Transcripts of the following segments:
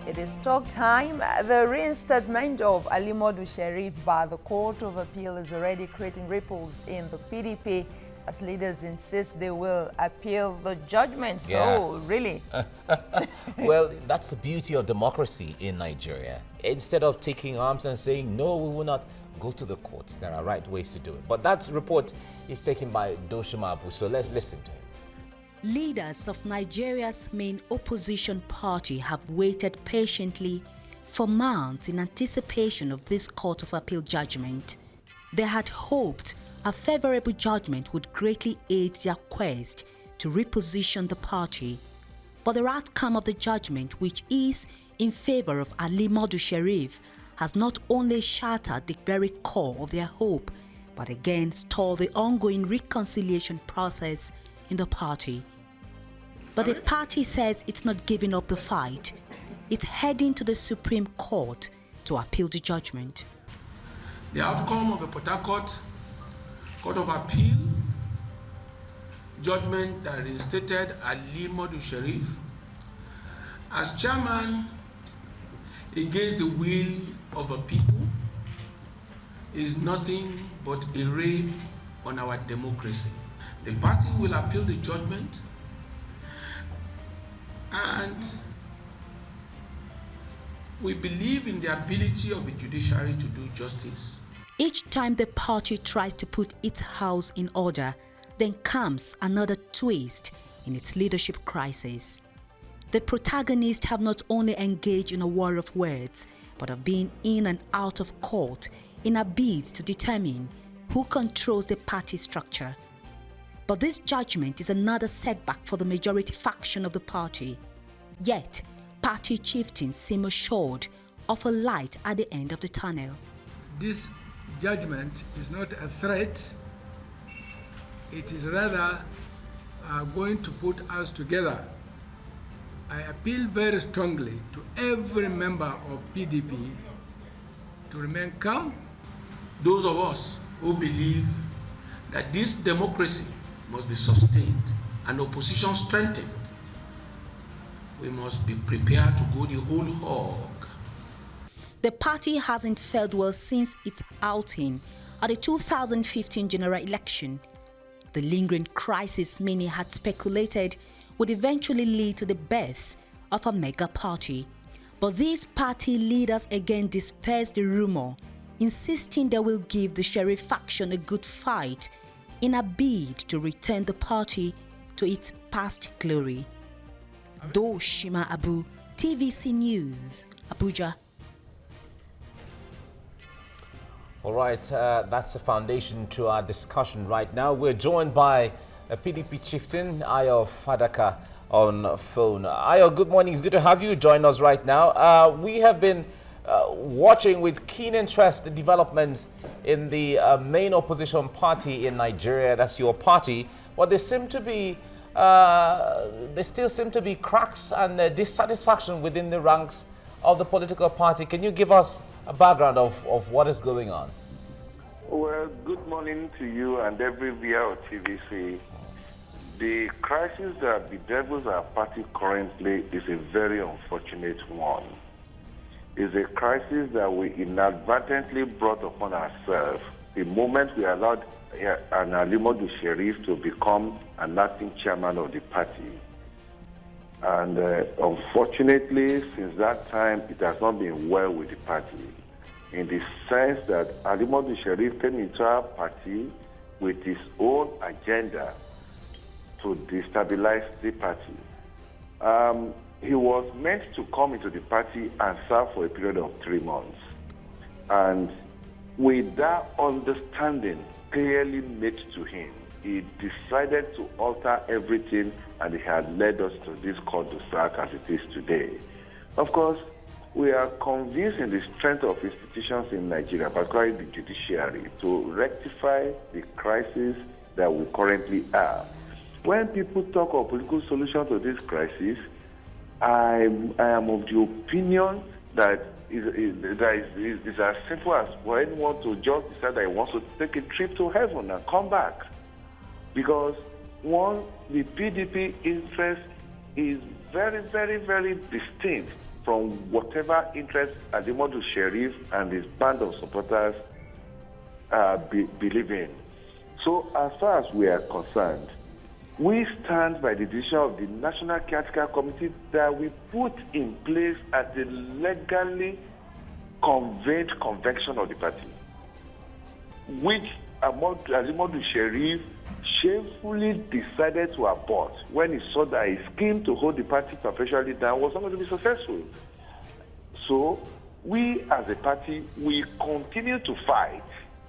It is talk time. The reinstatement of Ali Modu Sharif by the Court of Appeal is already creating ripples in the PDP as leaders insist they will appeal the judgment. So, really? Well, that's the beauty of democracy in Nigeria. Instead of taking arms and saying, no, we will not go to the courts, there are right ways to do it. But that report is taken by Doshima Abu, so let's listen to him. Leaders of Nigeria's main opposition party have waited patiently for months in anticipation of this Court of Appeal judgment. They had hoped a favorable judgment would greatly aid their quest to reposition the party. But the outcome of the judgment, which is in favor of Ali Modu Sharif, has not only shattered the very core of their hope, but again stalled the ongoing reconciliation process in the party. But the party says it's not giving up the fight. It's heading to the Supreme Court to appeal the judgment. The outcome of the Port Harcourt Court of Appeal judgment that reinstated Ali Modu Sharif as chairman against the will of a people is nothing but a raid on our democracy. The party will appeal the judgment, and we believe in the ability of the judiciary to do justice. Each time the party tries to put its house in order, then comes another twist in its leadership crisis. The protagonists have not only engaged in a war of words, but have been in and out of court in a bid to determine who controls the party structure. But this judgment is another setback for the majority faction of the party. Yet, party chieftains seem assured of a light at the end of the tunnel. This judgment is not a threat. It is rather going to put us together. I appeal very strongly to every member of PDP to remain calm. Those of us who believe that this democracy must be sustained and opposition strengthened, we must be prepared to go the whole hog. The party hasn't fared well since its outing at the 2015 general election. The lingering crisis many had speculated would eventually lead to the birth of a mega party. But these party leaders again dispersed the rumor, insisting they will give the Sharif faction a good fight in a bid to return the party to its past glory. Doshima Abu, TVC News, Abuja. All right, that's the foundation to our discussion right now. We're joined by a PDP chieftain, Ayo Fayose, on phone. Ayo, good morning. It's good to have you join us right now. We have been watching with keen interest the developments in the main opposition party in Nigeria. That's your party. But there seem to be, there still seem to be cracks and dissatisfaction within the ranks of the political party. Can you give us a background of what is going on? Well, good morning to you and every viewer of TVC. The crisis that bedevils our party currently is a very unfortunate one. It's a crisis that we inadvertently brought upon ourselves the moment we allowed an Ali Modu Sharif to become an acting chairman of the party. And unfortunately, since that time, it has not been well with the party, in the sense that Ali Modu Sharif came into our party with his own agenda to destabilize the party. He was meant to come into the party and serve for a period of 3 months. And with that understanding clearly made to him, he decided to alter everything, and he had led us to this court to start as it is today. Of course, we are convinced in the strength of institutions in Nigeria, particularly the judiciary, to rectify the crisis that we currently have. When people talk of political solution to this crisis, I am of the opinion that it's as simple as for anyone to just decide that he wants to take a trip to heaven and come back. Because one, the PDP interest is very, very, very distinct from whatever interest Alimodu Sheriff and his band of supporters believe in. So as far as we are concerned, we stand by the decision of the National Caretaker Committee that we put in place at the legally convened convention of the party, which Alimodu Sheriff shamefully decided to abort when he saw that his scheme to hold the party perpetually down was not going to be successful. So we as a party, we continue to fight.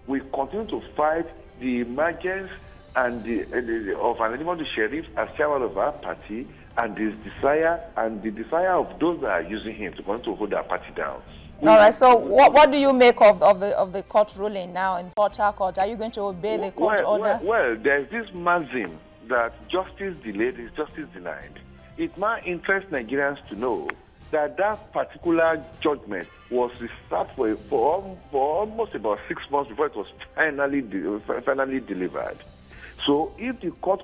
We continue to fight the emergence and of an Alimodu Sheriff as chairman of our party, and the desire of those that are using him to continue to hold our party down. All right. So, what do you make of the court ruling now in Port Harcourt? Are you going to obey the court order? Well, there's this maxim that justice delayed is justice denied. It might interest Nigerians to know that that particular judgment was reserved for almost about 6 months before it was finally delivered. So if the court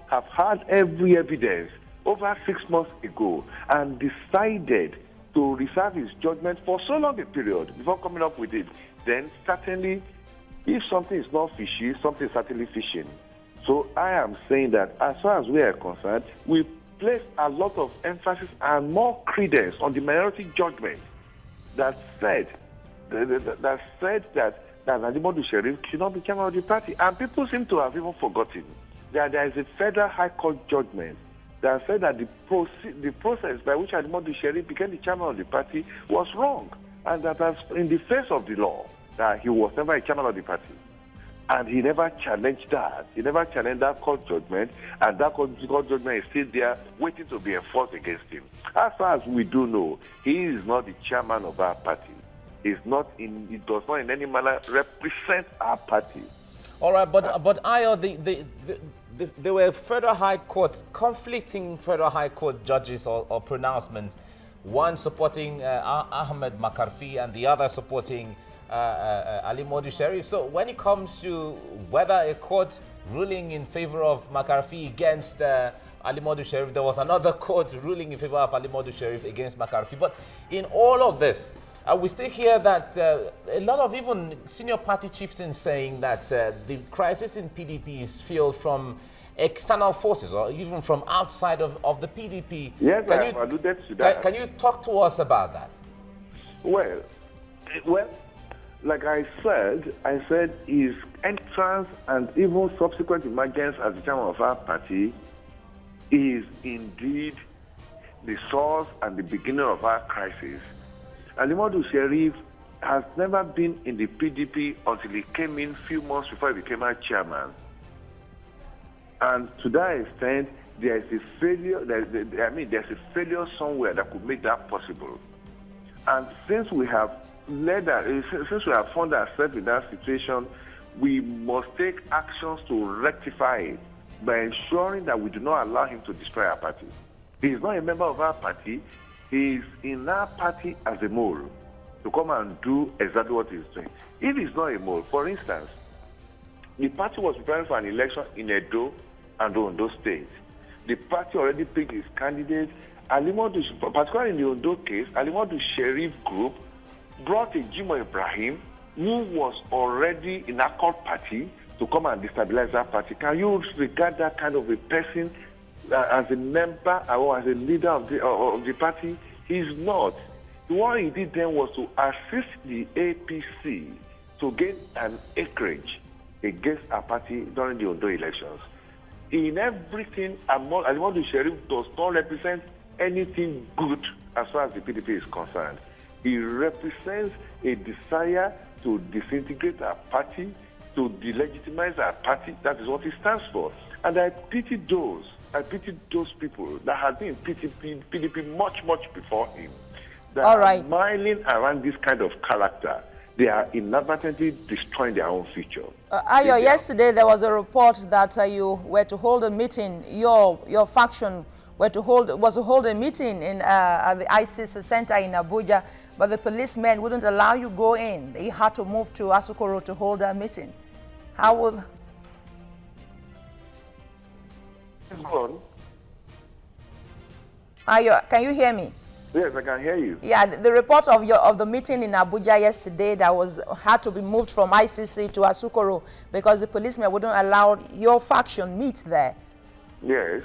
have had every evidence over 6 months ago and decided to reserve his judgment for so long a period before coming up with it, then certainly, if something is not fishy, something is certainly fishing. So I am saying that as far as we are concerned, we place a lot of emphasis and more credence on the minority judgment that said that Alimodu Sheriff should not be chairman of the party. And people seem to have even forgotten that there is a federal high court judgment that said that the process by which Alimodu Sheriff became the chairman of the party was wrong, and that as in the face of the law, that he was never a chairman of the party. And he never challenged that. He never challenged that court judgment, and that court judgment is still there waiting to be enforced against him. As far as we do know, he is not the chairman of our party. He does not in any manner represent our party. All right, but Ayo, there were federal high court, conflicting federal high court judges or pronouncements, one supporting Ahmed Makarfi and the other supporting Alimodu Sheriff. So when it comes to whether a court ruling in favor of Makarfi against Alimodu Sheriff, there was another court ruling in favor of Alimodu Sheriff against Makarfi. But in all of this, we still hear that a lot of even senior party chieftains saying that the crisis in PDP is fueled from external forces or even from outside of the PDP. Yes, I have alluded to that. Can you talk to us about that? Well, like I said his entrance and even subsequent emergence as the chairman of our party is indeed the source and the beginning of our crisis. Alimodu Sheriff has never been in the PDP until he came in a few months before he became our chairman. And to that extent, there is a failure. There's a failure somewhere that could make that possible. And since we have found ourselves in that situation, we must take actions to rectify it by ensuring that we do not allow him to destroy our party. He is not a member of our party. He is in our party as a mole to come and do exactly what he's doing. If he's not a mole, for instance, the party was preparing for an election in Edo and Ondo State. The party already picked its candidate. Particularly in the Ondo case, Alimodu Sheriff Group brought a Jimo Ibrahim, who was already in our court party, to come and destabilize that party. Can you regard that kind of a person as a member or as a leader of the party? He's not. What he did then was to assist the APC to gain an acreage against our party during the Ondo elections. In everything, Alimodu Sheriff does not represent anything good as far as the PDP is concerned. He represents a desire to disintegrate our party, to delegitimize our party. That is what he stands for. And I pity those people that had been in PDP much before him, that are smiling around this kind of character. They are inadvertently destroying their own future. Ayo, yesterday there was a report that you were to hold a meeting, your faction was to hold a meeting in at the ISIS center in Abuja, but the policemen wouldn't allow you go in. They had to move to Asukoro to hold a meeting. How will... Ayo, can you hear me? Yes, I can hear you. Yeah, the report of the meeting in Abuja yesterday that had to be moved from ICC to Asukoro because the policemen wouldn't allow your faction meet there. Yes.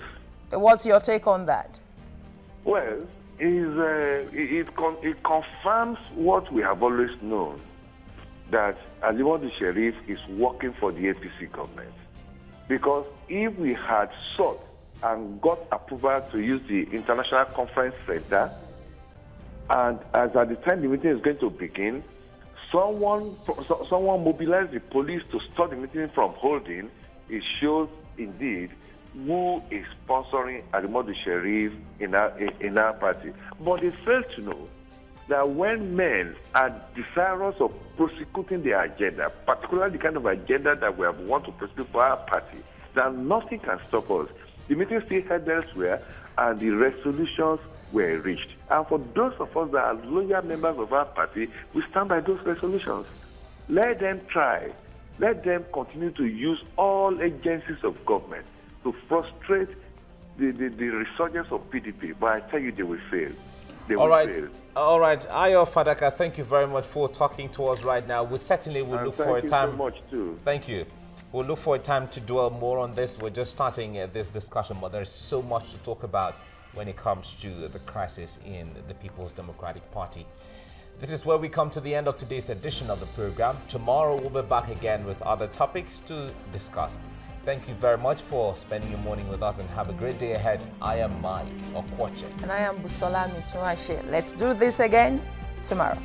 What's your take on that? Well, it confirms what we have always known, that Alimadu Sheriff is working for the APC government. Because if we had sought and got approval to use the International Conference Center, and as at the time the meeting is going to begin, someone mobilized the police to stop the meeting from holding, it shows indeed who is sponsoring Alimadu Sheriff in our party. But they fail to know that when men are desirous of prosecuting their agenda, particularly the kind of agenda that we want to prosecute for our party, then nothing can stop us. The meeting still held elsewhere, and the resolutions were reached. And for those of us that are loyal members of our party, we stand by those resolutions. Let them try. Let them continue to use all agencies of government to frustrate the resurgence of PDP. But I tell you, they will fail. They will fail. All right. Ayo Fayose, thank you very much for talking to us right now. We certainly will look for a time. Thank you so much, too. Thank you. We'll look for a time to dwell more on this. We're just starting this discussion, but there's so much to talk about when it comes to the crisis in the People's Democratic Party. This is where we come to the end of today's edition of the program. Tomorrow we'll be back again with other topics to discuss. Thank you very much for spending your morning with us and have a great day ahead. I am Mike Okwoche. And I am Busola Mituashe. Let's do this again tomorrow.